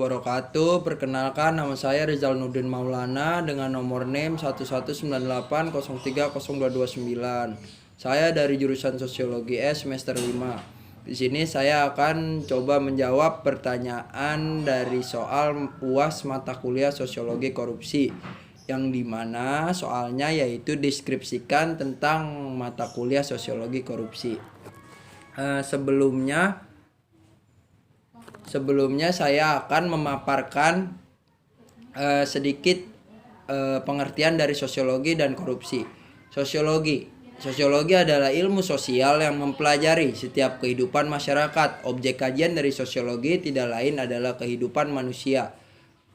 wabarakatuh. Perkenalkan, nama saya Rizal Nurdin Maulana dengan nomor NIM 1198030229. Saya dari jurusan Sosiologi S semester 5. Di sini saya akan coba menjawab pertanyaan dari soal UAS mata kuliah Sosiologi Korupsi, yang dimana soalnya yaitu deskripsikan tentang mata kuliah Sosiologi Korupsi. Sebelumnya saya akan memaparkan sedikit pengertian dari sosiologi dan korupsi. Sosiologi adalah ilmu sosial yang mempelajari setiap kehidupan masyarakat. Objek kajian dari sosiologi tidak lain adalah kehidupan manusia.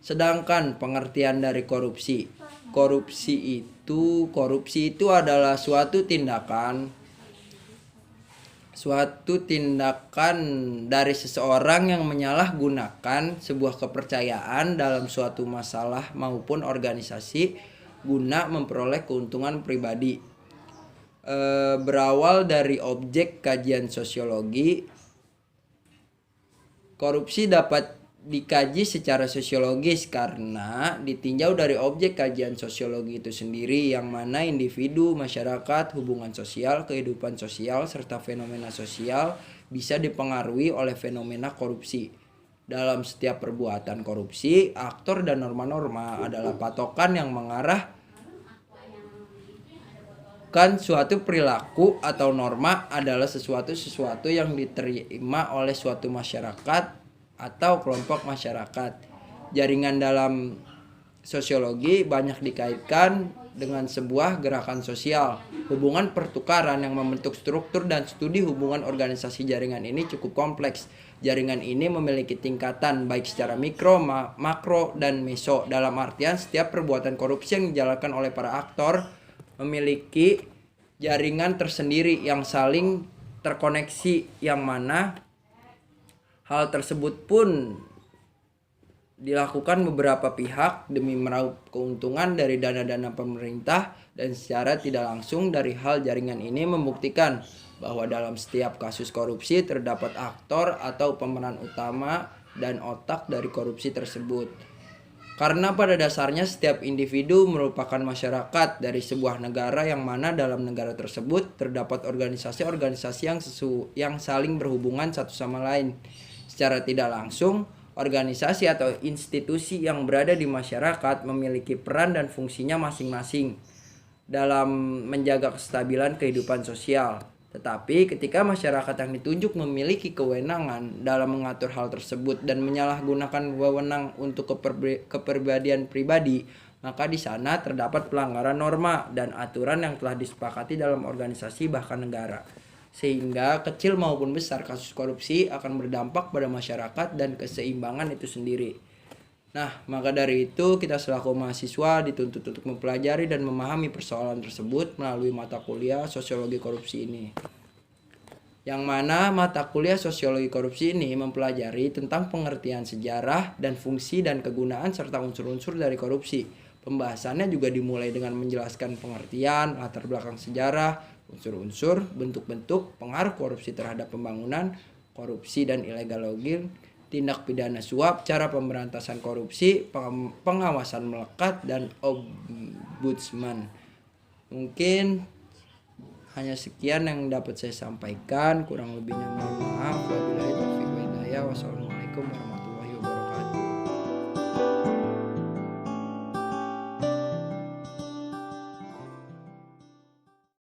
Sedangkan pengertian dari korupsi itu adalah suatu tindakan dari seseorang yang menyalahgunakan sebuah kepercayaan dalam suatu masalah maupun organisasi guna memperoleh keuntungan pribadi. Berawal dari objek kajian sosiologi, korupsi dapat dikaji secara sosiologis karena ditinjau dari objek kajian sosiologi itu sendiri, yang mana individu, masyarakat, hubungan sosial, kehidupan sosial, serta fenomena sosial bisa dipengaruhi oleh fenomena korupsi. Dalam setiap perbuatan korupsi, aktor dan norma-norma adalah patokan yang mengarahkan suatu perilaku, atau norma adalah sesuatu yang diterima oleh suatu masyarakat atau kelompok masyarakat. Jaringan dalam sosiologi banyak dikaitkan dengan sebuah gerakan sosial. Hubungan pertukaran yang membentuk struktur dan studi hubungan organisasi jaringan ini cukup kompleks. Jaringan ini memiliki tingkatan baik secara mikro, makro, dan meso. Dalam artian setiap perbuatan korupsi yang dijalankan oleh para aktor memiliki jaringan tersendiri yang saling terkoneksi, yang mana hal tersebut pun dilakukan beberapa pihak demi meraup keuntungan dari dana-dana pemerintah, dan secara tidak langsung dari hal jaringan ini membuktikan bahwa dalam setiap kasus korupsi terdapat aktor atau pemeran utama dan otak dari korupsi tersebut. Karena pada dasarnya setiap individu merupakan masyarakat dari sebuah negara, yang mana dalam negara tersebut terdapat organisasi-organisasi yang saling berhubungan satu sama lain. Secara tidak langsung, organisasi atau institusi yang berada di masyarakat memiliki peran dan fungsinya masing-masing dalam menjaga kestabilan kehidupan sosial. Tetapi ketika masyarakat yang ditunjuk memiliki kewenangan dalam mengatur hal tersebut dan menyalahgunakan wewenang untuk kepribadian pribadi, maka di sana terdapat pelanggaran norma dan aturan yang telah disepakati dalam organisasi bahkan negara. Sehingga kecil maupun besar kasus korupsi akan berdampak pada masyarakat dan keseimbangan itu sendiri. Nah, maka dari itu kita selaku mahasiswa dituntut untuk mempelajari dan memahami persoalan tersebut melalui mata kuliah sosiologi korupsi ini. Yang mana mata kuliah sosiologi korupsi ini mempelajari tentang pengertian sejarah dan fungsi dan kegunaan serta unsur-unsur dari korupsi. Pembahasannya juga dimulai dengan menjelaskan pengertian, latar belakang sejarah, unsur-unsur, bentuk-bentuk pengaruh korupsi terhadap pembangunan, korupsi dan illegal logging, tindak pidana suap, cara pemberantasan korupsi, pengawasan melekat, dan ombudsman. Mungkin hanya sekian yang dapat saya sampaikan, kurang lebihnya mohon maaf. Wabillahi taufiq wal hidayah. Wassalamualaikum warahmatullahi wabarakatuh.